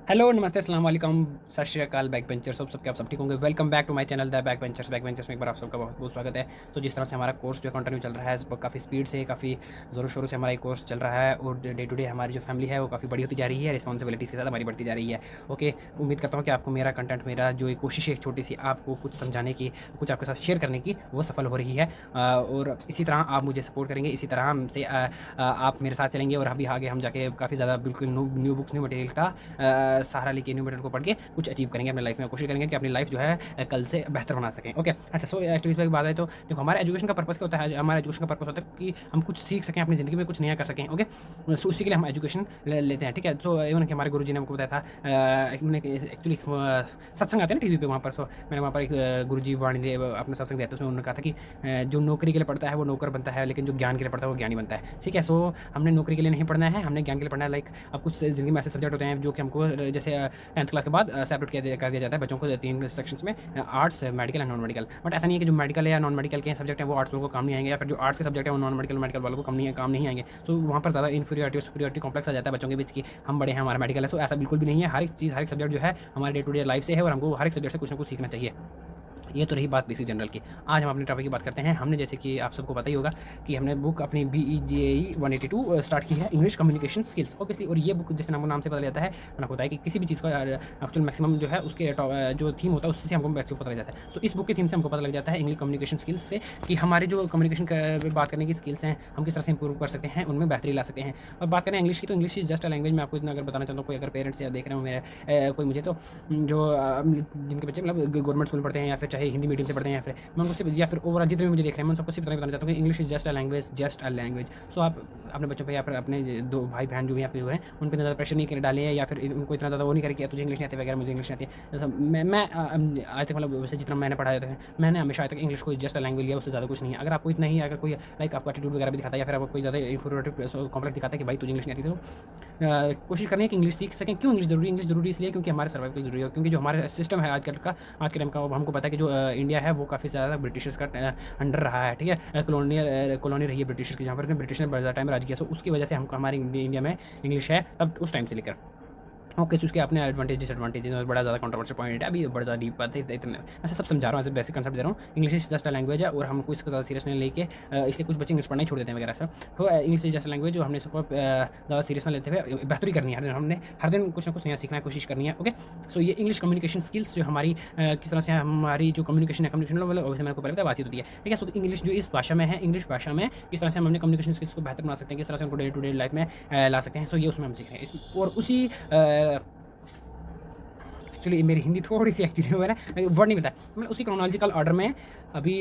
Hello नमस्ते अस्सलाम वालेकुम सत श्री अकाल बैक बेंचर्स सबके आप सब ठीक होंगे। Welcome back to my channel the back benchers में एक बार आप सबका बहुत बहुत स्वागत है। तो जिस तरह से हमारा कोर्स जो कंटिन्यू चल रहा है, काफ़ी स्पीड से काफ़ी ज़ोरों शोरों से हमारा ये कोर्स चल रहा है और डे टू डे हमारी जो फैमिली है वो काफ़ी बड़ी होती जा रही है, रिस्पॉन्सिबिलिटीज़ के साथ हमारी बढ़ती जा रही है। ओके, उम्मीद करता हूँ कि आपको मेरा कंटेंट, मेरा जो एक कोशिश है एक छोटी सी आपको कुछ समझाने की, कुछ आपके साथ शेयर करने की, वो सफल हो रही है। और इसी तरह आप मुझे सपोर्ट करेंगे, इसी तरह से आप मेरे साथ चलेंगे और अभी आगे हम जाके काफ़ी ज़्यादा बिल्कुल न्यू बुक्स, न्यू मटेरियल का सहारा लेके, न्यू मटेरियल को पढ़ के कुछ अचीव करेंगे अपनी लाइफ में। कोशिश करेंगे कि अपनी लाइफ जो है कल से बेहतर बना सकें। ओके, अच्छा, सो एक्चुअली इस बात है तो देखो, हमारे एजुकेशन का पर्पस क्या होता है? हमारा एजुकेशन का पर्पस होता है कि हम कुछ सीख सकें, अपनी ज़िंदगी में कुछ नया कर सकें। ओके, सो उसी के लिए हम एजुकेशन लेते हैं। ठीक है, सो इवन कि हमारे गुरुजी ने हमको बताया था, एक्चुअली सत्संग आते हैं ना टीवी पे, वहाँ पर। सो मैंने वहाँ पर एक गुरुजी वाणीदेव अपना सत्संग दिया, तो उसमें उन्होंने कहा था कि जो नौकरी के लिए पढ़ता है वो नौकर बनता है, लेकिन जो ज्ञान के लिए पढ़ता है वो ज्ञानी बनता है। ठीक है, सो हमने नौकरी के लिए नहीं पढ़ना है, हमने ज्ञान के लिए पढ़ना है। लाइक अब कुछ ज़िंदगी में ऐसे सब्जेक्ट होते हैं जो कि हमको जैसे 10th क्लास के बाद सेपरेट कर दिया जाता है बच्चों को 3 सेक्शंस में, arts, medical and non medical. But ऐसा नहीं है कि जो मेडिकल है या नॉन मेडिकल के सब्जेक्ट हैं वो आर्ट्स वालों को काम नहीं आएंगे, या फिर जो आर्ट्स के सब्जेक्ट हैं वो नॉन मेडिकल मेडिकल वालों को काम नहीं आएंगे। तो वहाँ पर ज़्यादा इन्फीरियरिटी और सुपीरियरिटी कॉम्प्लेक्स आ जाता है बच्चों के बीच की, हम बड़े हैं, हमारा मेडिकल है। सो ऐसा बिल्कुल भी नहीं है। हर एक चीज़, हर एक सब्जेक्ट जो है हमारे डे टू डे लाइफ से है और हमको हर एक सब्जेक्ट से कुछ ना कुछ सीखना चाहिए। ये तो रही बात बेसिक जनरल की। आज हम अपने टॉपिक की बात करते हैं। हमने, जैसे कि आप सबको पता ही होगा, कि हमने बुक अपनी BEJE 182 स्टार्ट की है, इंग्लिश कम्युनिकेशन स्किल्स ऑब्वियसली। और ये बुक जैसे नाम से पता चलता है, मैंने आपको बताया कि किसी भी चीज़ का एक्चुअल मैक्सिमम जो है उसके जो थीम होता है उससे हमको मैक्सिमम पता लग जाता है। सो इस बुक की थीम से हमको पता लग जाता है इंग्लिश कम्युनिकेशन स्किल्स से, कि हमारे जो कम्युनिकेशन बात करने की स्किल्स हैं हम किस तरह से इंप्रूव कर सकते हैं, उनमें बेहतरी ला सकते हैं। और बात करें इंग्लिश की, तो English is just a language. मैं आपको इतना अगर बताना चाहता हूँ, कोई अगर पेरेंट्स या देख रहे हो मेरे कोई मुझे, तो जो जिनके बच्चे मतलब गवर्नमेंट स्कूल में पढ़ते हैं या फिर चाहे हिंदी मीडियम से पढ़ते हैं, या फिर मैं उनको सिर्फ, या फिर ओवरऑल जितने भी मुझे देख रहे हैं, मैं उन सबको सिर्फ बताना चाहता हूँ कि English is just a language, just a language. So आप अपने बच्चों पे या फिर अपने दो भाई बहन जो भी आपके हुए हैं उन पर ज़्यादा प्रेशर नहीं कर डालिए, या फिर उनको इतना ज़्यादा वो नहीं करें कि तुझे इंग्लिश नहीं आती वगैरह, मुझे इंग्लिश नहीं आती है। जैसा मैं आज तक, मतलब वैसे जितना मैंने पढ़ाया था, मैंने हमेशा आज तक इंग्लिश को जस्ट अ लैंग्वेज लिया, उससे ज़्यादा कुछ नहीं है। अगर आपको इतना ही, अगर कोई लाइक आपका एटीट्यूड वगैरह भी दिखाता है, या फिर आपको कोई ज़्यादा इंफीरियरिटी कॉम्प्लेक्स दिखाता है कि भाई तुझे इंग्लिश नहीं आती, तो कोशिश करनी है कि इंग्लिश सीख सकें। क्यों इंग्लिश ज़रूरी इसलिए क्योंकि हमारे सर्वाइवल जरूरी है, क्योंकि जो हमारा सिस्टम है आज के टाइम का, वो हमको पता है कि जो इंडिया है वो काफ़ी ज़्यादा ब्रिटिशर्स का अंडर रहा है। ठीक है, कॉलोनी रही है ब्रिटिश की, जहाँ पर ब्रिटिश ने बड़ा ज़्यादा टाइम राज किया। सो उसकी वजह से हमको हमारे इंडिया में इंग्लिश है तब उस टाइम से लेकर। ओके, तो उसके अपने एडवांटेज डिसएडवांटेज और बड़ा ज़्यादा कंट्रोवर्शियल पॉइंट है, अभी बड़ा ज़्यादा डीप बात है, इतने ऐसे सब समझा रहा हूँ, ऐसे बेसिक कंसेप्ट दे रहा हूँ। English is just a language है और हमको इसको ज़्यादा सीरियस नहीं लेके, इसलिए कुछ बच्चे इंग्लिश पढ़ना ही छोड़ देते हैं वगैरह सब। तो English is just a language जो हमने इसको ज़्यादा सीरियस ना लेते हुए बेहतरी करनी है, हमने हर दिन कुछ ना कुछ नया सीखने की कोशिश करनी है। ओके, सो ये इंग्लिश कम्युनिकेशन स्किल्स जो हमारी किस तरह से हमारी जो कम्युनिकेशन है, कम्युनिकेशन मतलब मैंने आपको पहले बताया, बातचीत होती है। ठीक है, सो इंग्लिश जो इस भाषा में है, इंग्लिश भाषा में किस तरह से हम अपने कम्युनिकेशन स्किल्स को बेहतर बना सकते हैं, किस तरह से उनको डे टू डे लाइफ में ला सकते हैं। सो ये उसमें हम सीख रहे हैं और उसी एक्चुअली मेरी हिंदी थोड़ी सी एक्चुअली वो है ना, वर्ड नहीं पता, मतलब उसी क्रोनोलॉजिकल ऑर्डर में अभी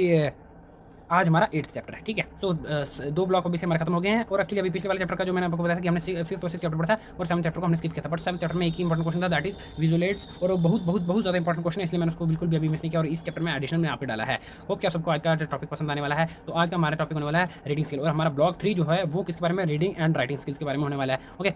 आज हमारा 8th चैप्टर है। ठीक है, सो 2 ब्लॉक अभी से हमारे खत्म हो गए हैं। और एक्चुअली अभी पिछले वाले चैप्टर का जो मैंने आपको बताया था कि हमने 5th और 6th चैप्टर पढ़ा था और 7th चैप्टर को हमने स्किप किया था। बट 7th चैप्टर में एक ही इंपॉर्टेंट क्वेश्चन था, दैट इज विजुअल एड्स, और वो बहुत ज़्यादा इंपॉर्टेंट क्वेश्चन है, इसलिए मैंने उसको बिल्कुल भी अभी मिस नहीं किया और इस चैप्टर में एडिशन में आप डाला है। होप कि आप सबको आज का टॉपिक पसंद आने वाला है। तो आज का हमारा टॉपिक होने वाला है रीडिंग स्किल, और हमारा ब्लॉक 3 जो है वो किसके बारे में, रीडिंग एंड राइटिंग स्किल्स के बारे में होने वाला है। ओके,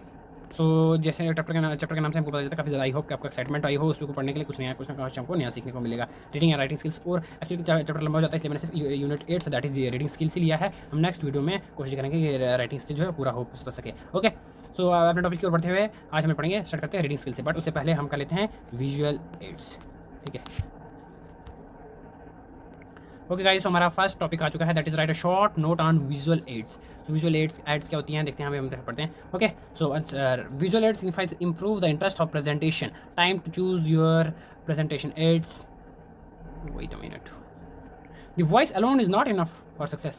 सो जैसे चैप्टर के नाम से हमको पता चलता है, काफ़ी ज़्यादा आई होप कि आपका एक्साइटमेंट आई हो उसको पढ़ने के लिए, कुछ नया कुछ ना कुछ हमको नया सीखने को मिलेगा, रीडिंग एंड राइटिंग स्किल्स। और एक्चुअली चैप्टर लंबा हो जाता है, इसलिए मैंने सिर्फ unit 8 that is reading skill से लिया है। हम नेक्स्ट वीडियो में कोशिश करेंगे कि राइटिंग स्किल जो है पूरा हो सके। ओके, सो अपने टॉपिक की ओर बढ़ते हुए आज हमें पढ़ेंगे, स्टार्ट करते हैं रीडिंग स्किल से। बट उससे पहले हम कर लेते हैं विजुअल एड्स। ठीक है, ओके गाइस, तो हमारा फर्स्ट टॉपिक आ चुका है, that is right a short note on visual aids. तो विजुअल एड्स क्या होती हैं देखते हैं, हम पढ़ते हैं। Okay, so visual aids signifies improve the interest of presentation, time to choose your presentation aids, wait a minute, the voice alone is not enough for success.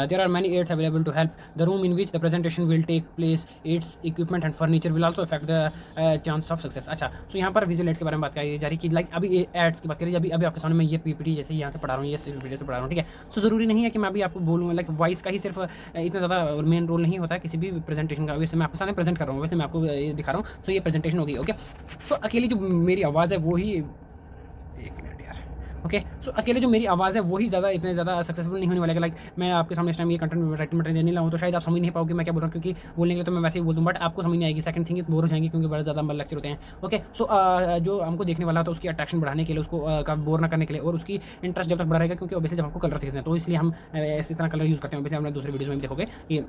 There are many aids available to help. The room in which the presentation will take place, its equipment and furniture will also affect the chance of success. अच्छा, so यहाँ पर visual aids के बारे में बात करी जा रही है कि लाइक अभी एड्स की बात करी, अभी आपके सामने मैं ये पीपीटी जैसे यहाँ से पढ़ा रहा हूँ, ये वीडियो से पढ़ा रहा हूँ। ठीक है, सो ज़रूरी नहीं है कि मैं अभी आपको बोलूँ, लाइक वॉइस का ही सिर्फ इतना ज़्यादा मेन रोल नहीं होता है किसी भी प्रेजेंटेशन का। वैसे मैं आपके सामने प्रेजेंट कर रहा हूँ, वैसे मैं आपको ये दिखा रहा हूँ, सो ये प्रेजेंटेशन होगी। ओके, सो अकेली जो मेरी आवाज़ है वो ही, एक मिनट यार, ओके, सो अकेले जो मेरी आवाज़ है वही इतने ज़्यादा सक्सेसफुल नहीं होने वाले। लाइक मैं आपके सामने इस टाइम ये कंटेंट राइटिंग मटेरियल नहीं लाऊँ तो शायद आप समझ नहीं पाओगे मैं क्या बोल रहा हूँ, क्योंकि बोलने के लिए तो मैं वैसे ही बोल दूँ, बट आपको समझ नहीं आएगी। सेकंड थिंग इज बोर हो जाएंगे, क्योंकि बड़ा ज़्दा लेक्चर होते हैं। ओके, सो जो हमको देखने वाला तो उसकी अट्रैक्शन बढ़ाने के लिए, उसको बोर ना करने के लिए, और उसकी इंटरेस्ट जब तक बढ़ा रहेगा, क्योंकि ऑब्वियसली जब हमको कलर सीखते हैं तो इसलिए हम इसी तरह कलर यूज़ करते हैं। ऑब्वियसली हमने दूसरे वीडियोज़ में भी देखोगे कि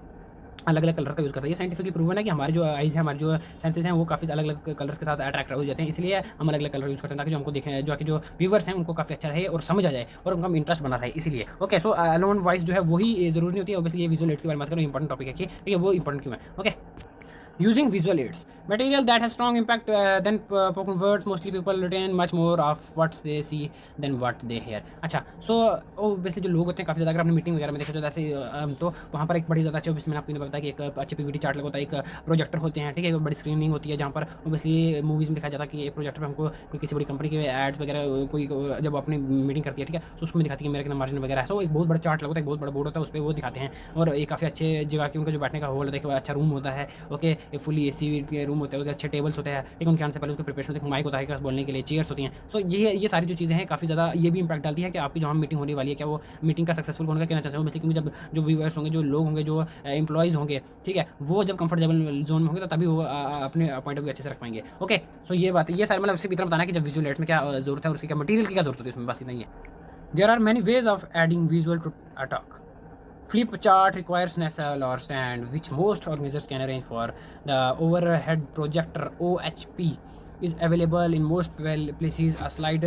अलग अलग कलर का यूज़ करता है। ये साइंटिफिकली प्रूवन है कि हमारे जो आइज़ हैं, हमारे जो सेंसेस हैं, वो काफ़ी अलग अलग कलर्स के साथ अट्रैक्ट हो जाते हैं। इसलिए हम अलग अलग कलर यूज़ करते हैं ताकि जो हमको देखें, जो कि जो व्यूवर्स हैं उनको काफ़ी अच्छा रहे और समझ आ जाए और उनका इंटरेस्ट बना रहे, इसलिए। ओके, सो अलोन वॉइस जो है वही ज़रूरी नहीं होती है। ऑब्वियसली ये विजुअल एड्स के बारे में बात करें, इंपॉर्टेंट टॉपिक है कि ठीक है, वो इंपॉर्टेंट क्यों है। Okay, using visual aids material that has strong impact than spoken words, mostly people retain much more of what they see than what they hear। अच्छा, सो ऑब्वियसली जो लोग होते हैं काफ़ी ज़्यादा, अगर आपने मीटिंग वगैरह में देखा तो जैसे तो वहाँ पर एक बड़ी ज़्यादा अच्छी, ऑब्वियसली मैंने आपको बताया कि एक अच्छे पीपीटी चार्ट लगा होता है, एक प्रोजेक्टर होते हैं, ठीक है, एक बड़ी स्क्रीनिंग होती है जहाँ पर ऑब्वियसली मूवीज़ में दिखाया जाता है कि एक प्रोजेक्टर पर हमको कोई किसी बड़ी कंपनी के एड्स वगैरह कोई जब अपनी मीटिंग करती है, ठीक है, तो उसमें दिखाती है कि मेरे कितना मार्जिन वगैरह है। सो एक बहुत बड़ा चार्ट लगा होता है, एक बहुत बड़ा बोर्ड होता है, उस पर वो दिखाते हैं और एक काफ़ी अच्छे जगह की उनका जो बैठने का हॉल होता है, अच्छा रूम होता है। ओके, फुली एसी के रूम होते हैं, अच्छे टेबल्स होते हैं, ठीक है, उनके आने से पहले उसके प्रिपरेशन होती है, माइक होता है बोलने के लिए, चेयर्स होती हैं। सो ये सारी जो चीज़ें हैं काफ़ी ज़्यादा ये भी इंपैक्ट डालती है कि आपकी जो हम मीटिंग होने वाली है, क्या वो मीटिंग का सक्सेसफुल होने का कहना चाहते हैं। बेसिकली क्योंकि जब जो व्यूअर्स होंगे, जो लोग होंगे, जो एम्प्लॉइज़ होंगे, ठीक है, वो जब कंफर्टेबल जोन में होंगे तो तभी वो अपने पॉइंट ऑफ व्यू अच्छे से रख पाएंगे। ओके, सो ये बात है, ये सारे मतलब सिर्फ इतना बताना है कि जब विजुअल एड्स में क्या जरूरत है और उसकी क्या मटीरियल की क्या जरूरत होती है, उसमें बस इतना ही है। There are many ways of adding visual to a talk. Flip chart requires nacelle or stand, which most organizers can arrange for. The overhead projector (OHP) is available in most places. A slide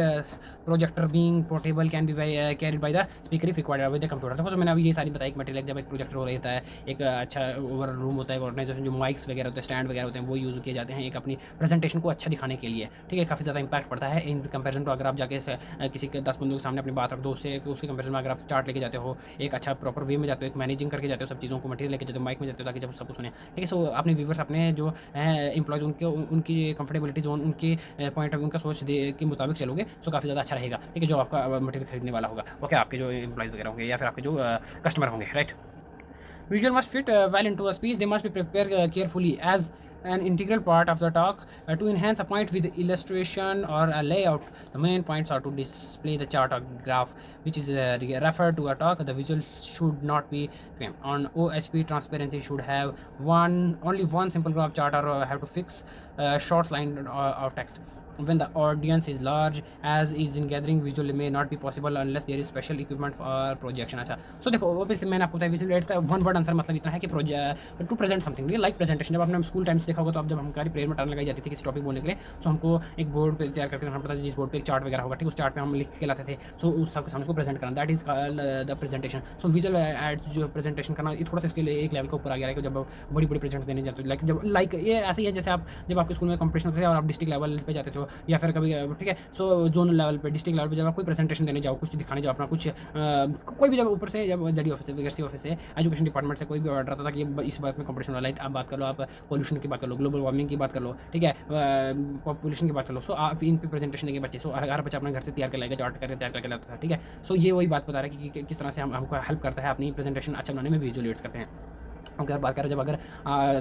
projector being portable can be carried by the speaker if required with the computer। तो मैंने अभी ये सारी बताई कि material जब एक projector हो रहता है, एक अच्छा ओवर रूम होता है, ऑर्गेनाइजेशन जो माइक्स वगैरह होते हैं, स्टैंड वगैरह होते हैं, वो यूज़ किए जाते हैं एक अपनी प्रेजेंटेशन को अच्छा दिखाने के लिए, ठीक है, काफ़ी ज़्यादा इंपैक्ट पड़ता है इन कंपेरिजन टू अगर आप जाके किसी के 10 बंदों के सामने अपनी बात रख दो, उससे उसके कंपेरिजन में अगर आप चार्ट लेके जाते हो, एक अच्छा प्रॉपर वे में जाते हो, एक मैनेजिंग करके जाते हो सब चीज़ों को, मटेरियल लेके जाते हो, माइक में जाते हो ताकि जब सब कुछ सुने, ठीक है। सो अपने व्यूवर्स, अपने जो एम्प्लॉयज़, उनकी कंफर्टेबिलिटी जोन, उनके पॉइंट ऑफ व्यू, उनका सोच के मुताबिक चलोगे, सो काफ़ी ज़्यादा अच्छा रहेगा, ठीक है, जो आपका मटेरियल खरीदने वाला होगा, ओके, आपके जो एम्प्लॉइज़ वगैरह होंगे या फिर आपके जो कस्टमर होंगे, right. Visual must fit well into a speech. They must be prepared carefully as an integral part of the talk to enhance a point with illustration or a layout. The main points are to display the chart or graph which is referred to a talk. The visual should not be on OHP. Transparency should have only one simple graph chart or have to fix short line or text. When the audience is large as is in gathering, visual may not be possible unless there is special equipment for projection। अच्छा, सो देखो obviously मैंने आपको बताया visual aids का one word answer मतलब इतना है कि to present something, like presentation. जब आपने स्कूल टाइम्स देखा होगा तो आप जब हमारी प्रेयर में टर्न लगाई जाती थी किसी टॉपिक बोलने के लिए, तो हमको एक बोर्ड पे तैयार करके रखना पड़ता था, जिस बोर्ड पे एक चार्ट वगैरह होगा, ठीक, उस चार्ट पे हम लिख के लाते थे, सो उस सबके सामने उसको प्रेजेंट करना, that is the presentation. So visual ads जो प्रेजेंटेशन करना ये थोड़ा सा इसके लिए एक लेवल के ऊपर आ गया है कि जब बड़ी बड़ी प्रेजेंट्स देने जाते हो, लाइक ये ऐसे ही है जैसे आप जब आपके स्कूल में कंपटीशन होते थे और आप डिस्ट्रिक्ट लेवल पे जाते थे या फिर कभी, ठीक है, सो जोनल लेवल पे, डिस्ट्रिक्ट लेवल पे जब आप कोई प्रेजेंटेशन देने जाओ, कुछ दिखाने जाओ अपना, कुछ कोई भी, जब ऊपर से जब जडी ऑफिस से, वगैरह ऑफिस से, एजुकेशन डिपार्टमेंट से कोई भी ऑर्डर आता था कि इस बात में कंपटीशन वाला है, आप बात कर लो, आप पोल्यूशन की बात कर लो, ग्लोबल वार्मिंग की बात कर लो, ठीक है, पॉपुलेशन की बात कर लो, सो आप इन पे प्रेजेंटेशन देंगे बच्चे, सो हर बच्चा अपने घर से तैयार कर लाएगा, चार्ट करके तैयार करके लाता था, ठीक है। सो ये वही बात बता रहा है कि किस तरह से हमको हेल्प करता है अपनी प्रेजेंटेशन अच्छा बनाने में, विजुअल एड्स करते हैं। अगर बात करें, जब अगर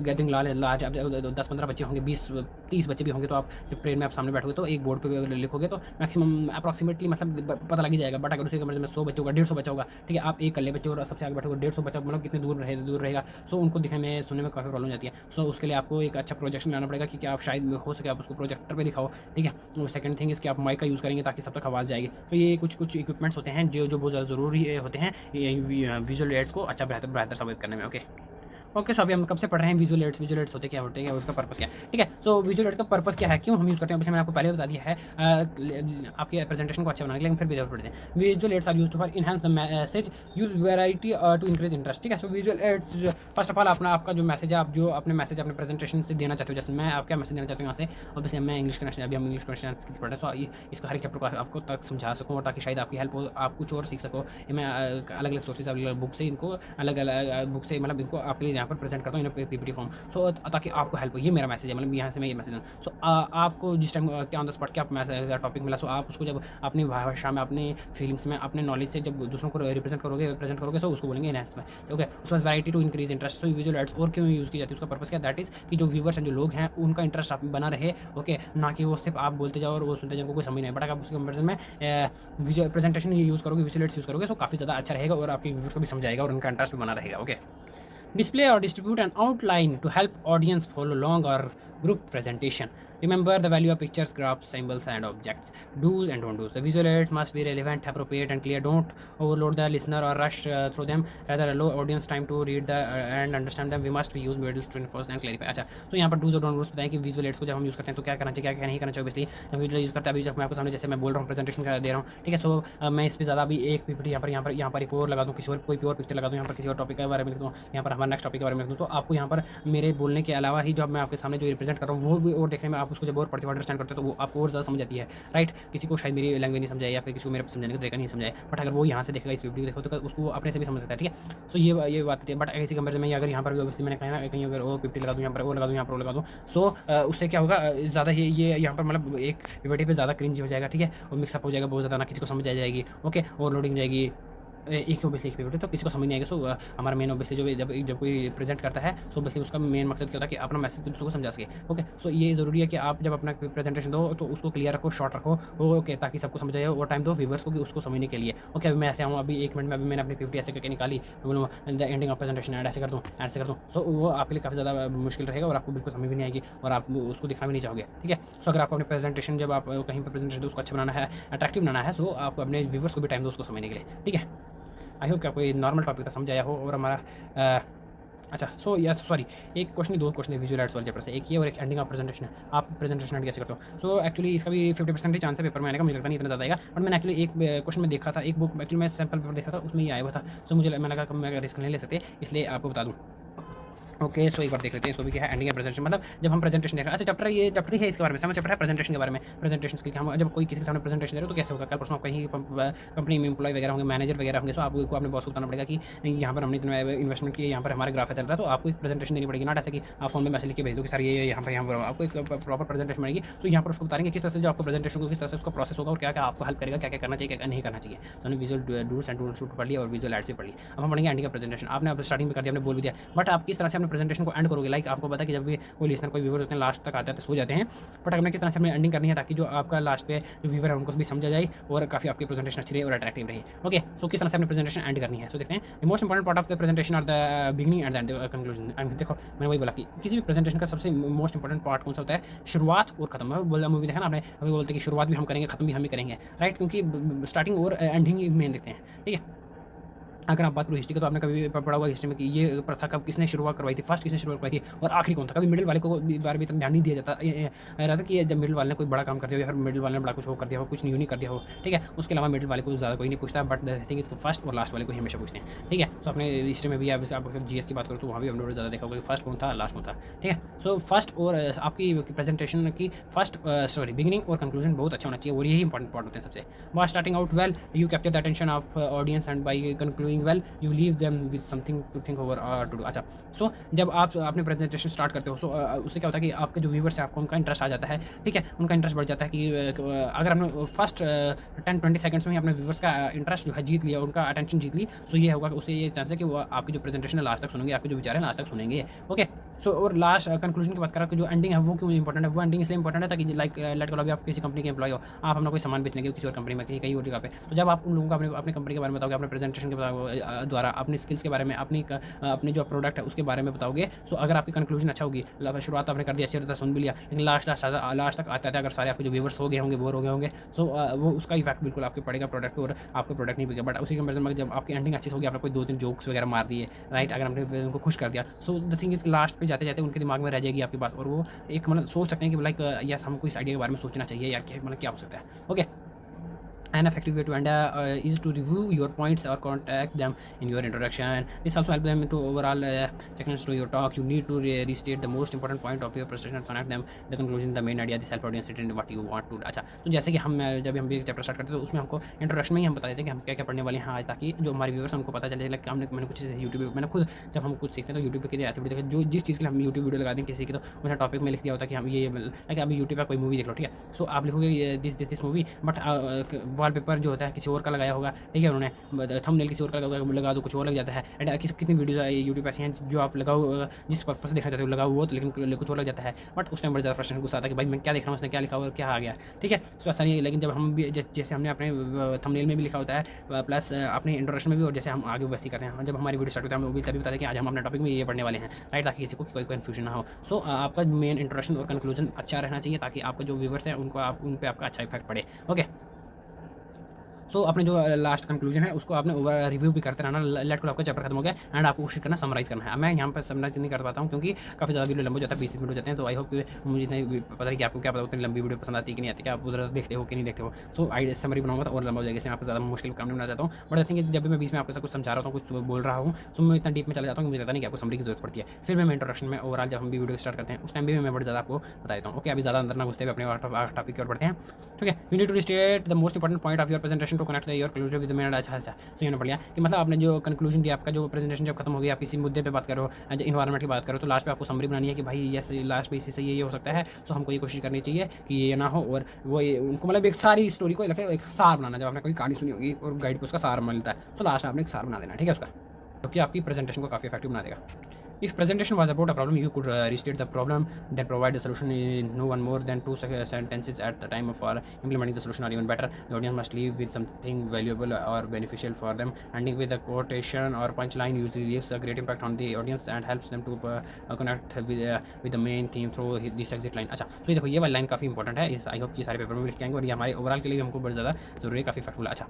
गैदरिंग लार्ज अब 10-15 बच्चे होंगे, 20-30 बच्चे भी होंगे, तो आप जब प्रेयर में आप सामने बैठोगे तो एक बोर्ड पे लिखोगे तो मैक्सिमम अप्रॉक्सीमेटली मतलब पता लग ही जाएगा। बट अगर उसी कमरे में 100 बच्चे होगा, 150 बच्चा होगा, ठीक है, आप एक कल्ले बच्चे और सबसे आगे बैठोगे, 150 बच्चा, मतलब कितने दूर रहेगा, सो उनको दिखने में, सुनने में काफ़ी प्रॉब्लम जाती है। सो उसके लिए आपको एक अच्छा प्रोजेक्शन लाना पड़ेगा कि आप शायद हो सके आप उसको प्रोजेक्टर पर दिखाओ, ठीक है। सेकंड थिंग इसके आप माइक का यूज़ करेंगे ताकि सब तक आवाज़ जाएगी। तो ये कुछ इक्विपमेंट्स होते हैं जो बहुत ज़्यादा ज़रूरी होते हैं विजुअल एड्स को अच्छा बेहतर साबित करने में। ओके, सो अभी हम कब से पढ़ रहे हैं विजुअल एड्स होते क्या होते हैं, उसका पर्पस क्या है, ठीक है। सो विजुअल एड्स का पर्पस क्या है, क्यों हम यूज़ करते हैं, मैंने आपको पहले बता दिया है, आपके प्रेजेंटेशन को अच्छा बनाने के लिए, लेकिन फिर भी जरूर पढ़ते हैं। Visual aids are used for enhance the message, use variety to increase interest, ठीक है। So visual aids first of all आपका जो मैसेज है, आप जो अपने मैसेज अपने प्रेजेंटेशन से देना चाहते हो, जैसे मैं आपका मैसेज देना चाहता हूँ यहाँ से, ऑब्वियसली मैं इंग्लिश का, अभी हम इंग्लिश का स्किल्स पढ़ रहे हैं, सो इसका हर एक चैप्टर को आपको तक समझा सकूँ और ताकि शायद आपकी हेल्प हो, आप कुछ और सीख सको। मैं अलग अलग सोर्सेज, अलग अलग बुक से इनको अलग बुक से मतलब इनको आपके लिए यहाँ पर प्रेजेंट करता हूँ पीपीटी फॉर्म, सो ताकि आपको हेल्प हो। ये मेरा मैसेज है, मतलब यहाँ से मैं ये मैसेज दूँ। सो आपको जिस टाइम क्या ऑन द स्पॉट क्या मैसेज टॉपिक मिला, सो आप उसको जब अपनी भाषा में, अपनी फीलिंग्स में, अपने नॉलेज से जब दूसरों को प्रेजेंट करोगे सो उसको बोलेंगे इनहैंस में, ओके। उसके बाद variety to increase interest, so visual aids और क्यों यूज़ की जाती है, उसका पर्पस क्या, दैट इज कि जो व्यूवर्स हैं, जो लोग हैं, उनका इंटरेस्ट आप बना रहे, ओके, ना कि वो सिर्फ आप बोलते जाओ और वो सुनते जाओ, कोई समझ नहीं। बट अगर आप उसके कंपेरिजन में विजुअल प्रेजेंटेशन यूज़ करोगे, विजुअल एड्स यूज़ करोगे, सो काफ़ी ज़्यादा अच्छा रहेगा और आपके व्यूवर्स को भी समझाएगा और उनका इंटरेस्ट भी बना रहेगा, okay. Display or distribute an outline to help audience follow along or Group presentation. Remember the value of pictures, graphs, symbols, and objects. Do's and don't do's. The visual aids must be relevant, appropriate, and clear. Don't overload the listener or rush through them. Rather, allow audience time to read the and understand them. We must use middle to enforce and clarify. अच्छा, तो यहाँ पर dos और don't dos बताएं कि visual aids को जब हम यूज़ करते हैं तो क्या करना चाहिए, क्या नहीं करना चाहिए। ऑब्वियसली जब विजुअल यूज़ करते हैं, अभी जब मैं आपके सामने जैसे मैं बोल रहा हूँ, प्रेजेंटेशन दे रहा हूँ, ठीक है। सो मैं इस पर ज़्यादा अभी एक पीपीटी यहाँ पर एक और लगा दूँ, किसी और कोई और पिक्चर लगा दूँ, यहाँ पर किसी और टॉपिक के बारे में लिख दूँ, यहाँ पर हमारे नेक्स्ट टॉपिक के बारे में लिख दूँ, तो आपको यहाँ पर मेरे बोलने के अलावा ही जब मैं आपके सामने जो रिप्रेजेंट कर रहा हूँ वो भी और देखने में आप उसको जब और पढ़ते अंडरस्टैंड करते हो तो वो आपको और ज़्यादा समझ आती है, राइट। किसी को शायद मेरी लैंग्वेज नहीं समझाए या फिर किसी को मेरे समझाने का तरीका नहीं समझाए, बट अगर वो यहाँ से देखेगा, इस वीडियो देखो तो उसको अपने से भी समझ सकता है, ठीक है। सो ये बात है। बट ऐसी कंपेरिजन में अगर यहाँ पर भी ऑब्वियसली मैंने कहा ना, कहीं अगर वो पीपीटी लगा दूँ, यहाँ पर वो लगा दूँ, यहाँ पर वो लगा दूँ, सो उससे क्या होगा, ज़्यादा ये यहाँ पर मतलब एक पीपीटी पे ज़्यादा क्रिंज हो जाएगा, ठीक है, और मिक्सअप हो जाएगा बहुत ज़्यादा, ना किसी को समझ आ जाएगी, ओके, और लोडिंग हो जाएगी एक ऑब्वियसली एक पीपीटी, तो किसी को समझ नहीं आएगा। सो हमारा मेन ऑब्वियसली जो जब कोई प्रेजेंट करता है, सो ऑब्वियसली उसका मेन मकसद क्या होता है कि अपना मैसेज दूसरों को समझा सके, ओके। सो ये ज़रूरी है कि आप जब अपना प्रेजेंटेशन दो तो उसको क्लियर रखो, शॉर्ट रखो, ओके, ताकि सबको समझ आए और टाइम दो व्यूवर्स को भी उसको समझने के लिए, ओके। अभी मैं ऐसे आऊँ, अभी 1 मिनट में अभी मैंने अपनी पीपीटी ऐसे करके निकाली, मैं बोलूँ the ending of presentation add ऐसे कर दूँ, सो वो आपके लिए काफ़ी ज़्यादा मुश्किल रहेगा और आपको बिल्कुल समझ भी नहीं आएगी और आप उसको दिखा भी नहीं चाहोगे, ठीक है। सो अगर आपको अपने प्रेजेंटेशन जब आप कहीं पर प्रेजेंटेशन दो उसको अच्छा बनाना है, अट्रैक्टिव बनाना है, सो आपको अपने व्यूवर्स को भी टाइम दो उसको समझने के लिए, ठीक है। आई होप कि आपको ये नॉर्मल टॉपिक था समझ आया हो। और हमारा अच्छा, सो या सॉरी, एक क्वेश्चन नहीं, 2 क्वेश्चन है विजुअल एड्स वाले चैप्टर से, एक ये और एक एंडिंग ऑफ प्रेजेंटेशन है। आप प्रेजेंटेशन एंड कैसे करते हो? सो एक्चुअली इसका भी 50% ही चांस है पेपर में आने का, मुझे लगता नहीं इतना ज़्यादा आएगा, बट मैंने एक्चुअली एक क्वेश्चन में देखा था, एक बुक एक्चुअली मैं सैम्पल पेपर देखा था, उसमें ही आया हुआ था। सो मुझे मैंने कहा मैं रिस्क नहीं ले सकते, इसलिए आपको बता दूँ, ओके। सो एक बार देख लेते हैं इसको भी, क्या है एंडिंग प्रेजेंटेशन, मतलब जब हम प्रेजेंटेशन देख रहे हैं। अच्छा, चैप्टर ये चैप्टर ही है इसके बारे में, समय चैप्टर है प्रेजेंटेशन के बारे में, प्रेजेंटेशन स्किल। हम जब कोई किसी के सामने प्रेजेंटेशन दे रहे हो तो कैसे होगा, कल परसों आप कहीं कंपनी में एम्प्लॉय वगैरह होंगे, मैनेजर वगैरह होंगे, सो आपको अपने बॉस को बताना पड़ेगा कि यहाँ पर हमने इतना इन्वेस्टमेंट किया, यहाँ पर हमारा ग्राफ चल रहा है, तो आपको एक प्रेजेंटेशन देनी पड़ेगी, नॉट ऐसे कि आप फोन में मैसेज लिख के भेज दो कि सर ये यहाँ पर आपको एक प्रॉपर प्रेजेंटेशन बनेगी। तो यहाँ पर उसको बताएंगे किस तरह से जो आपको प्रेजेंटेशन को किस तरह से उसका प्रोसेस होगा और क्या क्या आपको हेल्प करेगा, क्या क्या करना चाहिए, क्या नहीं करना चाहिए। तो हमने विजुअल डूज एंड डोंट्स पढ़ लिया और विजुअल एड्स भी पढ़ ली। अब हम पढ़ेंगे एंडिंग का प्रेजेंटेशन। आपने अब स्टार्टिंग में कर दिया, आपने बोल भी दिया, बट आप किस तरह से अपने प्रेजेंटेशन को एंड करोगे। लाइक आपको पता है कि जब भी कोई लिसनर कोई व्यूवर होते हैं लास्ट तक आते हैं तो सो जाते हैं, बट हमने किस तरह से हमें एंडिंग करनी है ताकि जो आपका लास्ट पे जो व्यूवर है उनको भी समझा जाए और काफ़ी आपकी प्रेजेंटेशन अच्छी रही और अट्रैक्टिव रही, ओके। सो किस तरह से अपनी प्रेजेंटेशन एंड करनी है, सो देखते हैं। The most important part of the presentation और the beginning and the conclusion. देखो मैंने वही बोला कि किसी भी प्रेजेंटेशन का सबसे मोस्ट इंपॉर्टेंट पार्ट कौन सा होता है, शुरुआत और खत्म। मैं बोला मूवी देखा ना आपने, अभी बोलते हैं कि शुरुआत भी हम करेंगे, खत्म भी हम ही करेंगे, राइट, क्योंकि स्टार्टिंग और एंडिंग ही मेन देखते हैं, ठीक है। अगर आप बात करो हिस्ट्री का, तो आपने कभी पढ़ा होगा हिस्ट्री में कि ये प्रथा कब किसने शुरुआत करवाई थी, फर्स्ट किसने शुरुआत करवाई थी और आखिरी कौन था। कभी मिडिल वाले को बारे में इतना ध्यान नहीं दिया जाता रहता कि जब मिडिल वाले ने कोई बड़ा काम कर दिया हो या फिर मिडिल वाले ने बड़ा कुछ हो कर दिया हो, कुछ न्यू नहीं कर दिया हो, ठीक है। उसके अलावा मिडिल वाले को ज़्यादा कोई नहीं पूछता, बट द थिंग इसको फर्स्ट और लास्ट वाले को ही हमेशा पूछते हैं, ठीक है। सो अपने हिस्ट्री में भी आप जीएस की बात करो तो वहाँ भी हमने ज़्यादा देखा होगा कि फर्स्ट कौन था, लास्ट कौन था, ठीक है। सो फर्स्ट और आपकी प्रेजेंटेशन की फर्स्ट बिगिनिंग और कंक्लूजन बहुत अच्छा होना चाहिए और यही इंपॉर्टेंट पार्ट होते हैं सबसे। By starting out well you capture the attention of audience and by concluding well you leave them with something to think over to do। अच्छा, सो जब आप अपने प्रेजेंटेशन स्टार्ट करते हो, सो उससे क्या होता है कि आपके जो व्यूवर्स हैं आपको उनका इंटरेस्ट आ जाता है, ठीक है, उनका इंटरेस्ट बढ़ जाता है कि अगर हमने फर्स्ट 10-20 सेकंड्स में ही अपने व्यूवर्स का इंटरेस्ट जो है जीत लिया, उनका अटेंशन जीत ली, सो ये होगा कि उससे ये चांस है कि वो आपकी जो प्रेजेंटेशन है लास्ट तक सुनेंगे, आपके जो विचार है लास्ट तक सुनेंगे, ओके। सो और लास्ट कंक्लूजन की बात करा कि जो एंडिंग है वो क्यों इंपॉर्टेंट है, वो एंडिंग इसलिए इंपॉर्टेंट है ताकि लाइक लेट करो अभी आप किसी कंपनी के एम्प्लॉय हो, आप अपना कोई सामान बेचने के किसी और कंपनी में कहीं और जगह पे, तो जब आप उन लोगों को अपनी कंपनी के बारे में बताओगे, अपने प्रेजेंटेशन के द्वारा अपनी स्किल्स के बारे में, अपनी जो प्रोडक्ट है उसके बारे में बताओगे, सो अगर आपकी कंक्लूजन अच्छा होगी, शुरुआत आपने कर दी अच्छी तरह सुन भी लिया, लेकिन लास्ट तक आते आते अगर सारे आपके जो व्यूवर्स हो गए होंगे, बोर हो गए होंगे, सो वो उसका इफेक्ट बिल्कुल आपके पड़ेगा प्रोडक्ट और आपका प्रोडक्ट नहीं बिकेगा। बट उसी कंपेरिजन में जब आपकी एंडिंग अच्छी होगी, आपने कोई 2-3 जोक्स वगैरह मार दिए, राइट, अगर हमने उनको खुश कर दिया, so the thing is last पे जाते जाते उनके दिमाग में रह जाएगी आपकी बात और वो एक मतलब सोच सकते हैं कि लाइक यस हमको इस आइडिया के बारे में सोचना चाहिए यार, मतलब क्या हो सकता है, okay. An effective way to end is to review your points or contact them in your introduction. This also helps them to overall checkness to your talk. You need to restate the most important point of your presentation and connect them the conclusion, the main idea, the self audience and what you want to। अच्छा, तो जैसे कि हम जब हम भी chapter start करते हैं तो उसमें हमको इंट्रोडक्शन में ही हम बता देते हैं कि हम क्या क्या पढ़ने वाले हैं आज, ताकि जो हमारे व्यूअर्स हमको पता चले। लाइक मैंने कुछ यूट्यूब मैंने खुद जब हम कुछ सीखते हैं तो यूट्यूब पे ऐसी वीडियो देखा, जो जिस चीज़ के लिए हम यूट्यूब वीडियो लगा दें किसी की, तो उन्हें टॉपिक में लिख दिया होता है कि हम ये लाइक अभी यूट्यूब पर कोई मूवी देख लो, ठीक है। सो आप लिखोगे दिस मूवी, बट वॉलपेपर जो होता है किसी और का लगाया होगा, ठीक है, उन्होंने थंबनेल किसी और का लगा दो, कुछ और लग जाता है। एंड कितनी वीडियोज़ यूट्यूब ऐसी हैं जो आप लगाओ जिस पर्पस से देखना चाहते हो लगाओ वो, तो लेकिन कुछ और लग जाता है। बट उस टाइम बड़ा ज़्यादा फ्रस्ट्रेशन गुस्सा आता है कि भाई मैं क्या देख रहा हूँ, उसने क्या लिखा और क्या आ गया, ठीक है। सो ऐसा नहीं है, लेकिन जब हम भी जैसे हमने अपने थंबनेल में भी लिखा होता है प्लस अपने इंट्रोडक्शन में भी, और जैसे हम आगे वैसे करते हैं, जब हमारी वीडियो स्टार्ट होता है हम वो भी तभी बताते हैं कि आज हम अपने टॉपिक में ये पढ़ने वाले हैं, राइट, ताकि किसी को कोई कन्फ्यूजन ना हो। सो आपका मेन इंट्रोडक्शन और कंक्लूजन अच्छा रहना चाहिए ताकि आपका जो व्यूवर्स हैं उनको उन पे आपका अच्छा इफेक्ट पड़े। ओके, सो अपने जो लास्ट कंक्लूजन है उसको आपने ओवर रिव्यू भी करते रहना। लेट को आपका चैप्टर खत्म हो गया एंड आपको कोशिश करना समराइज करना है। मैं यहाँ पर समराइज नहीं कर पाता हूँ क्योंकि काफ़ी ज़्यादा वीडियो लंबा हो जाता है, 20 मिनट हो जाते हैं। तो आई होप कि मुझे इतना पता है कि आपको क्या पता उतनी लंबी वीडियो पसंद आती है कि नहीं आती, कि आप उधर देखते हो कि नहीं देखते हो। सो आई समरी बनाऊंगा तो और लंबा हो जाएगा, इसमें आपको ज़्यादा मुश्किल काम नहीं बना चाहता हूँ। बट आई थिंक जब भी मैं बीच में आपके साथ कुछ समझा रहा हूँ, कुछ बोल रहा हूँ, सो मैं इतना डीप में चला जाता हूँ कि मुझे लगता नहीं कि आपको समरी की जरूरत पड़ती है। फिर मैं इंट्रोडक्शन में ओवरऑल जब हम भी वीडियो स्टार्ट करते हैं उस टाइम भी मैं बड़ा ज़्यादा आपको बता देता हूँ। ओके, अभी ज़्यादा अंदर ना घुसते हुए अपने टॉपिक की ओर बढ़ते हैं, ठीक है। You need to state the most important point of your presentation to connect your conclusion with main. अच्छा, तो ये पढ़ लिया कि मतलब आपने जो कंक्लूजन दिया, आपका जो प्रेजेंटेशन जब खत्म हो गया, आप किसी मुद्दे पे बात करो, इन्वायरमेंट की बात करो, तो लास्ट पे आपको समरी बनानी है कि भाई ये लास्ट पे इससे ये हो सकता है। तो हमको ये कोशिश करनी चाहिए कि ये ना हो, और वो ये उनको मतलब एक सारी स्टोरी को लिखे एक सार बनाना। जब आपने कोई कहानी सुनी होगी और गाइड पे उसका सार मिलता है, तो लास्ट आपने एक सार बना देना, ठीक है उसका, क्योंकि आपकी प्रेजेंटेशन को काफ़ी इफेक्टिव बना देगा। If presentation was about a problem, you could restate the problem, then provide the solution in no one more than two sentences at the time for implementing the solution, or even better, the audience must leave with something valuable or beneficial for them. Ending with a quotation or punchline usually leaves a great impact on the audience and helps them to connect with the main theme through this exit line. अच्छा, तो ये देखो ये वाली line काफ़ी important है, इस I hope ये सारे पेपर में लिख के आएंगे और ये हमारे ओवरऑल के लिए हमको बहुत ज़्यादा जरूरी है, काफ़ी इफेक्टफुल। अच्छा,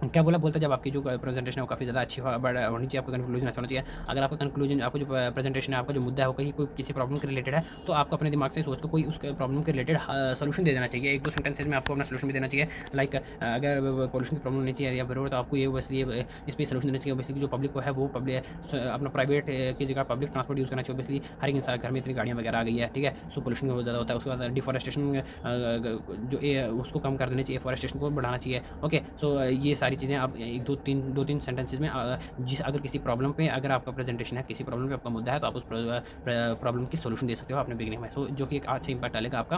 क्या बोलते जब आपकी जो प्रेजेंटेशन है वो काफ़ी ज़्यादा अच्छी होनी चाहिए, आपका कंक्लूजन अच्छा होना चाहिए। अगर आपका कंक्लूजन, आपका जो प्रेजेंटेशन है, आपका जो मुद्दा है वो कहीं कोई किसी प्रॉब्लम के रिलेटेड है, तो आपको अपने दिमाग से सोच को कोई उस प्रॉब्लम के रिलेटेड सोल्यूशन दे देना चाहिए। एक दो सेंटेंसेज में आपको अपना सोल्यूशन भी देना चाहिए। लाइक अगर पोल्यूशन की प्रॉब्लम नहीं चाहिए या फिर तो आपको ये बस ये इस पर सोल्यूशन देना चाहिए। बेसिकली जो पब्लिक को है वो पब्लिक अपना प्राइवेट की जगह पब्लिक ट्रांसपोर्ट यूज़ करना चाहिए। बेसिकली हर एक इंसान घर में इतनी गाड़ियाँ वगैरह आ गई है, ठीक है, सो पोल्यूशन बहुत ज़्यादा होता है। उसके बाद डिफॉरेस्टेशन जो उसको कम कर देना चाहिए, फॉरेस्टेशन को बढ़ाना चाहिए। ओके, सो ये सारी चीज़ें आप दो तीन सेंटेंसेज में जिस अगर किसी प्रॉब्लम पे अगर आपका प्रेजेंटेशन है, किसी प्रॉब्लम पे आपका मुद्दा है, तो आप उस प्रॉब्लम की सोल्यूशन दे सकते हो अपने बिगिनिंग में, सो जो कि एक अच्छा इंपैक्ट डालेगा आपका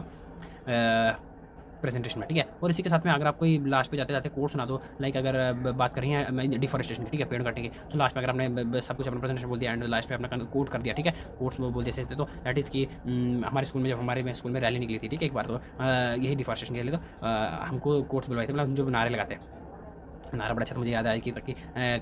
प्रेजेंटेशन में, ठीक है। और इसी के साथ में अगर आप कोई लास्ट पे जाते जाते कोट सुना दो, लाइक अगर बात करें हैं डिफॉरेस्टेशन की, ठीक है, पेड़ काटने की, तो लास्ट में अगर आपने सब कुछ अपना प्रेजेंटेशन बोल दिया एंड लास्ट में अपना कोट कर दिया, ठीक है, कोट्स वो बोल देते तो दैट इज़ कि हमारे स्कूल में जब हमारे स्कूल में रैली निकली थी, ठीक है, एक बार, तो यही डिफॉरेस्टेशन के लिए तो हमको कोट्स बुलवाए थे, मतलब जो नारे लगाते हैं। नारा बड़ा अच्छा, तो मुझे याद आया कि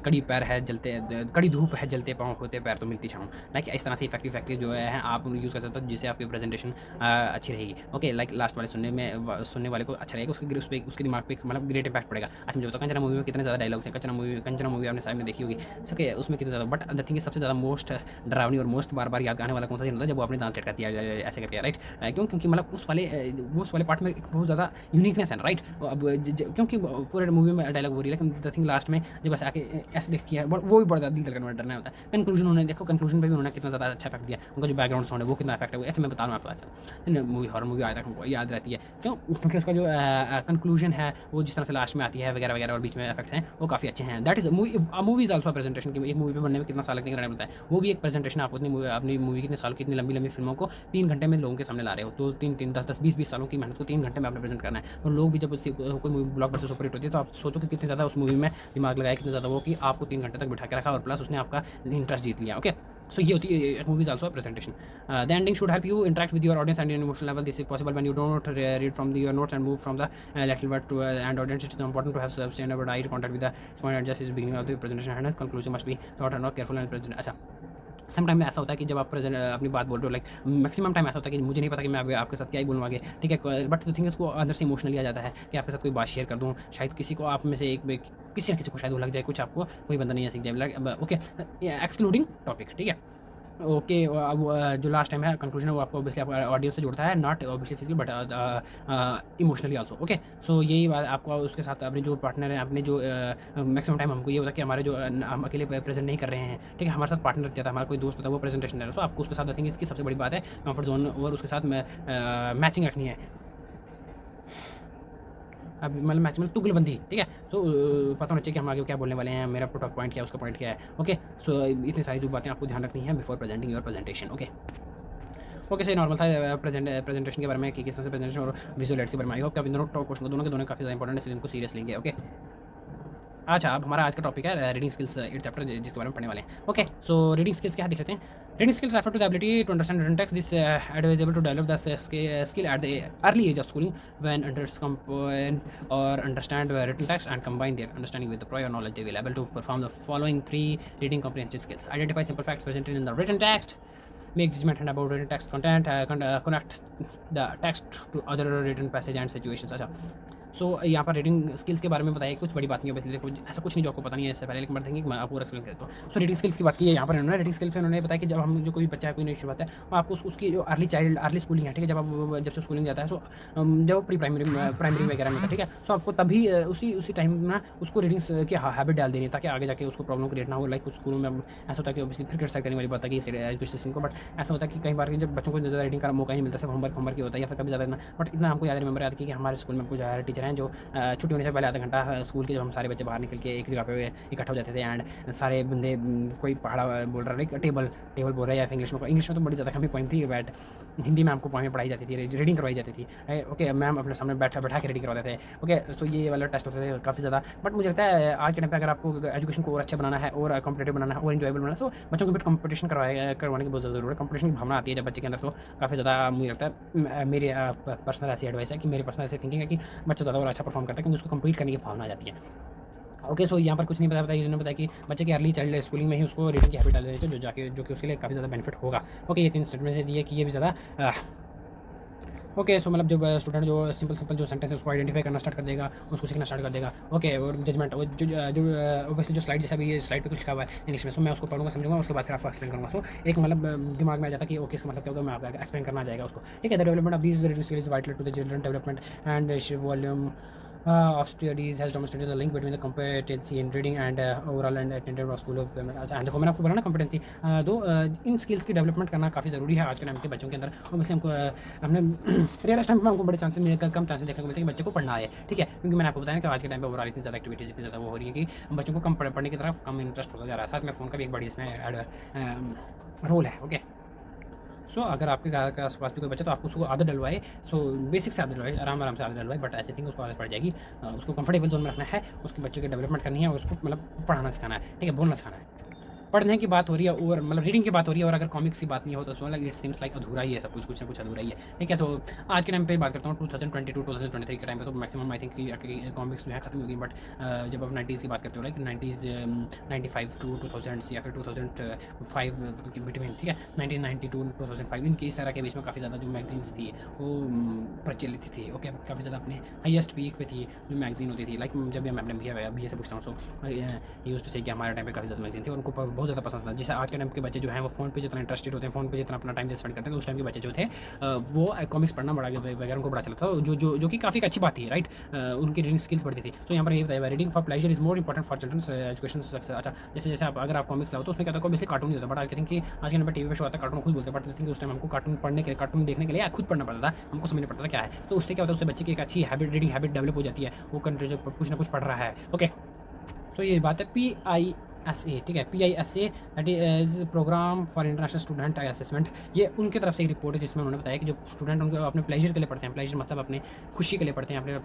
कड़ी पैर है जलते, कड़ी धूप है जलते पाँव, होते पैर तो मिलती छाँव। लाइक इस तरह से इफेक्टिव जो है आप यूज़ कर सकते हो जिससे आपकी प्रेजेंटेशन अच्छी रहेगी। ओके, लाइक लास्ट वाले सुनने वाले को अच्छा रहेगा, उसके दिमाग पे मतलब ग्रेट इम्पैक्ट पड़ेगा। अच्छा, मुझे बताओ कंचना मूवी में कितने ज़्यादा डायलॉग्स हैं। कंचना मूवी आपने सामने देखी होगी, सके उसमें कितने ज़्यादा, बट द थिंग सबसे ज़्यादा मोस्ट डरावनी और मोस्ट बार बार याद आने वाला कौन सा सीन होता है, जब वो अपने दांत चटका दिया ऐसे करके, राइट। क्योंकि मतलब उस वाले पार्ट में एक बहुत ज़्यादा यूनिकनेस है ना, राइट। अब क्योंकि पूरे मूवी में डायलॉग हो रही है, लेकिन द थिंग लास्ट में जब ऐसे आके ऐसे देखती है, वो भी बड़ा ज़्यादा दिल धड़कन वाला डरना होता है। कंक्लूजन उन्होंने देखो, कंक्लूजन पे भी उन्होंने कितना ज़्यादा अच्छा इफेक्ट दिया, उनका जो बैकग्राउंड साउंड है वो कितना इफेक्ट है, वो ऐसे मैं बता रहा हूँ आपको। मूवी हॉरर मूवी आया था हमको याद रहती है, क्यों, क्योंकि उसका जो कंक्लूजन है वो जिस तरह से लास्ट में आती है वगैरह वगैरह और बीच में इफेक्ट हैं वो काफ़ी अच्छे हैं। That is movie is also presentation की। एक मूवी पे बनने में कितना साल लगने का टाइम लगता है, वो भी एक प्रेजेंटेशन। आप अपनी मूवी कितने साल की इतनी लंबी लंबी फिल्मों को 3 घंटे में लोगों के सामने ला रहे हो, तो 3 10 20 सालों की मेहनत को 3 घंटे में आपने प्रेजेंट करना है। और लोग भी जब कोई मूवी ब्लॉकबस्टर सुपर हिट होती है तो आप सोचो कि कितने ज़्यादा उस मूवी में दिमाग लगाया, कितना ज़्यादा वो कि आपको 3 घंटे तक बिठा के रखा और प्लस उसने आपका इंटरेस्ट जीत लिया। ओके, सो ये होती है movie is also a presentation. The ending should help you interact with your audience and emotional level. This is possible when you don't read from your notes and move from the little word to and audience. It is important to have sustainable eye contact with the point at just is beginning of the presentation and conclusion must be thought and not careful and present. अच्छा, some time में ऐसा होता है कि जब आप अपनी बात बोल रहे हो, लाइक मैक्सिमम टाइम ऐसा होता है कि मुझे नहीं पता कि मैं आपके साथ क्या ही बोलूँ आगे, ठीक है, बट द थिंग इसको अंदर से इमोशनली आ जाता है कि आपके साथ कोई बात शेयर कर दूँ, शायद किसी को आप में से किसी न किसी को शायद वो लग जाए, कुछ आपको कोई बंदा नहीं है सीख जाए, ओके, एक्सक्लूडिंग टॉपिक, ठीक है। ओके, अब जो लास्ट टाइम है कंक्लूजन है वो आपको ऑब्वियसली आपका ऑडियो से जुड़ता है, not obviously physically but emotionally also. Okay, so यही बात आपको उसके साथ अपने जो पार्टनर है, अपने जो मैक्सिमम टाइम हमको ये होता है कि हमारे जो हम अकेले प्रेजेंट नहीं कर रहे हैं, ठीक है, हमारे साथ पार्टनर रहता है, हमारा कोई दोस्त होता है वो प्रेजेंटेशन दे रहा है, तो आपको उसके साथ रखेंगे। इसकी सबसे बड़ी बात है कंफर्ट जोन और उसके साथ मैचिंग रखनी है। अब मतलब मैच मतलब तुगलबंदी, ठीक है, तो पता होना चाहिए कि हम आगे क्या बोलने वाले हैं, मेरा पॉइंट क्या है, उसका पॉइंट क्या है। ओके, सो इतनी सारी जो बातें आपको ध्यान रखनी है before presenting your presentation. Okay, okay, सही नॉर्मल था प्रेजेंटेशन के बारे में कि किस तरह से प्रेजेंटेशन और विजुअल एड्स के बारे में। आई होप कि आप इन दोनों क्वेश्चन को दोनों के दोनों काफ़ी ज़्यादा इंपॉर्टेंट है, इसलिए इनको सीरियस लेंगे। ओके, अच्छा, अब हमारा आज का टॉपिक है रीडिंग स्किल्स 8 चैप्टर जिसके बारे में पढ़ने वाले हैं। ओके, सो रीडिंग स्किल्स क्या है देख लेते हैं। Reading skills refer to the ability to understand written text. This advisable to develop the skill at the early age of schooling when unders comprehend or understand written text and combine their understanding with the prior knowledge. They will able to perform the following 3 reading comprehension skills: identify simple facts presented in the written text, make judgment about written text content, connect the text to other written passage and situations। अच्छा, सो यहाँ पर reading skills के बारे में बताया, कुछ बड़ी बात नहीं है बेसिकली, देखो ऐसा कुछ नहीं जो आपको पता नहीं है इससे पहले, लेकिन मैं मैं आपको एक्सप्लेन करता हूँ। सो रीडिंग स्किल्स की बात की है यहाँ पर इन्होंने। रीडिंग स्किल्स में उन्होंने बताया कि जब हम जो कोई बच्चा है, कोई नई शुरुआत है, वो आपको उसकी जो अर्ली स्कूलिंग है, ठीक है, जब से स्कूलिंग जाता है, सो जब वो प्री प्राइमरी वगैरह में था, ठीक है, सो आपको तभी उसी टाइम ना उसको रीडिंग की हैबिट डाल देनी है, ताकि आगे जाके उसको प्रॉब्लम क्रिएट ना हो। लाइक कुछ स्कूलों में ऐसा होता है कि ऑब्वियसली फिर क्रिटिसाइज करने वाली बात है कि एजुकेशन सिस्टम को, बट ऐसा होता है कि कई बार जब बच्चों को ज़्यादा रीडिंग का मौका नहीं मिलता, सिर्फ होमवर्क ही होता है, या फिर कभी ज़्यादा, बट इतना हमको याद रिमेंबर याद कि हमारे स्कूल में कुछ टीचर हैं जो छुट्टी होने से पहले आधा घंटा स्कूल के, जब हम सारे बच्चे बाहर निकल के एक जगह पे इकट्ठा हो जाते थे, एंड सारे बंदे कोई पहाड़ा बोल रहा है, टेबल बोल रहा है, या फिर इंग्लिश में तो बड़ी ज़्यादा कमी पॉइंट थी, बट हिंदी में हमको पॉइंट पढ़ाई जाती थी, रीडिंग करवाई जाती थी। ओके, मैम अपने सामने बैठा के रीडिंग करवाते थे। ओके, तो ये वाला टेस्ट होते थे काफ़ी ज़्यादा, बट मुझे लगता है आज के टाइम पे अगर आपको एजुकेशन को और अच्छा बनाना है और कॉम्पिटेटिव बनाना है और इन्जॉयबल बनाना है, तो बच्चों के बीच कॉम्पिटिशन करवाने की बहुत ज़्यादा ज़रूरत है। कॉम्पिटिशन की भावना आती है जब बच्चे के अंदर, तो काफ़ी ज़्यादा मुझे लगता है, मेरी पर्सनल ऐसी एडवाइस है कि मेरी पर्सनल ऐसी थिंकिंग है कि बच्चा ज़्यादा और अच्छा परफॉर्म करता है क्योंकि उसको कम्पीट करने की भावना आ जाती है। ओके, सो यहाँ पर कुछ नहीं बताया, इन्होंने बताया कि बच्चे की अर्ली चाइल्ड स्कूलिंग में ही उसको रीडिंग की हैबिट डाल देनी चाहिए, जो कि उसके लिए काफ़ी ज़्यादा बेनिफिट होगा। ओके, ये 3 स्टेटमेंट दिए कि ये भी ज़्यादा ओके, सो मतलब जब स्टूडेंट जो सिंपल जो सेंटेंस है उसको आइडेंटिफाई करना स्टार्ट कर देगा, उसको सीखना स्टार्ट कर देगा। ओके, और जजमेंट वैसे जो स्लाइड जैसा भी है, स्लाइड पे कुछ लिखा हुआ है इंग्लिश में, सो मैं उसको पढ़ूंगा, समझूंगा, उसके बाद फिर आपको एक्सप्लेन करूँगा। सो एक मतलब दिमाग में आ जाता है कि ओके, इसका मतलब क्या होगा, मैं आपको एक्सप्लेन करना आ जाएगा उसको, ठीक है। The development of these reading skills is vital to the children development and volume of studies has demonstrated the link between the competency in reading and overall and attendance of school of अच्छा, देखो मैंने आपको बोला ना competency, इन skills की development करना काफ़ी ज़रूरी है आज के टाइम के बच्चों के अंदर। और इसलिए हमको हमने रियल टाइम में हमको बड़े चांसेस कम चांसेस देखने को मिलते हैं कि बच्चे को पढ़ना है, ठीक है, क्योंकि मैंने आपको बताया कि आज के टाइम पे ओवरऑल इतनी ज़्यादा एक्टिविटीज़ इतनी ज़्यादा वो हो रही है कि बच्चों को कम पढ़ने की तरफ कम इंटरेस्ट होता जा रहा है। साथ में फ़ोन का भी एक बड़ी इसमें रोल है। ओके, सो अगर आपके घर के आसपास भी कोई बच्चा, तो आप उसको आदत डलवाए, सो बेसिक से आदत डलवाए, आराम से आदत डलवाए, बट ऐसे थिंक उसको आदत पड़ जाएगी। उसको कंफर्टेबल जोन में रखना है, उसके बच्चे की डेवलपमेंट करनी है, उसको मतलब पढ़ाना सिखाना है, ठीक है, बोलना सिखाना है। पढ़ने की बात हो रही है और मतलब रीडिंग की बात हो रही है, और अगर कॉमिक्स की बात नहीं हो तो मतलब इट सीम्स लाइक अधूरा ही है सब कुछ ना कुछ अधूरा ही है, ठीक है। सो आज के टाइम पे बात करता हूँ 2022-2023 के टाइम पे, तो मैक्सिमम आई थिंक कॉमिक्स जो है खत्म हो गई, बट जब आप 90s की बात करते हो, लाइक 95 टू 2000 या फिर 2005 के बिटवीन, ठीक है, 1992-2005 इनकी इस तरह के बीच में काफ़ी ज़्यादा जो मैगजीन्स थी वो प्रचलित थी। ओके, काफ़ी ज़्यादा अपने हाईएस्ट पीक पे थी जो मैगजीन होती थी। लाइक जब मैं अपने भैया से पूछता हूँ, सो यूज़ टू से कि हमारे टाइम पे काफ़ी ज़्यादा मैगजीन थी, उनको बहुत ज़्यादा पसंद था। जैसे आज के टाइम के बच्चे जो हैं वो फ़ोन पे जितना इंटरेस्टेड होते हैं, फ़ोन पे जितना अपना टाइम स्पेंड करते हैं, तो उस टाइम के बच्चे जो थे वो कॉमिक्स पढ़ना बड़ा वगैरह उनको बड़ा चलता था, जो कि काफ़ी अच्छी बात थी, राइट। उनकी रीडिंग स्किल्स बढ़ती थी। तो यहाँ पर ये बताया reading for pleasure is more important for children's education success. अच्छा, जैसे आप अगर आप कॉमिक्स लाओ तो उसमें क्या था, बेसिक कार्टून नहीं होता, बट आई थिंक कि आज के टाइम पर टीवी पे शो आता है, कार्टून खुद बोलते हैं, बट आई थिंक उस टाइम हमको कार्टून देखने के लिए खुद पढ़ना पड़ता था, हमको समझना पड़ता था क्या है। तो उससे क्या होता है, उससे बच्चे की एक अच्छी रीडिंग हैबिट डेवलप हो जाती है, वो कंट्री कुछ ना कुछ पढ़ रहा है। ओके, तो ये बात है PISA, ठीक है, PISA that is programme for international student assessment. ये उनकी तरफ से एक रिपोर्ट है जिसमें उन्होंने बताया कि जो स्टूडेंट उनको अपने प्लेजर के लिए पढ़ते हैं, प्लेजर मतलब अपने खुशी के लिए पढ़ते हैं, अपने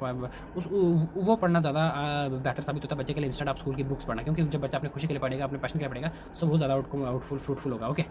वो पढ़ना ज़्यादा बेहतर साबित होता है बच्चे के लिए, इंस्टेड ऑफ स्कूल की बुक्स पढ़ना, क्योंकि जब बच्चा अपने खुशी के लिए पढ़ेगा, अपने पैशन के लिए पढ़ेगा, सो वो ज़्यादा फ्रूटफुल होगा। ओके।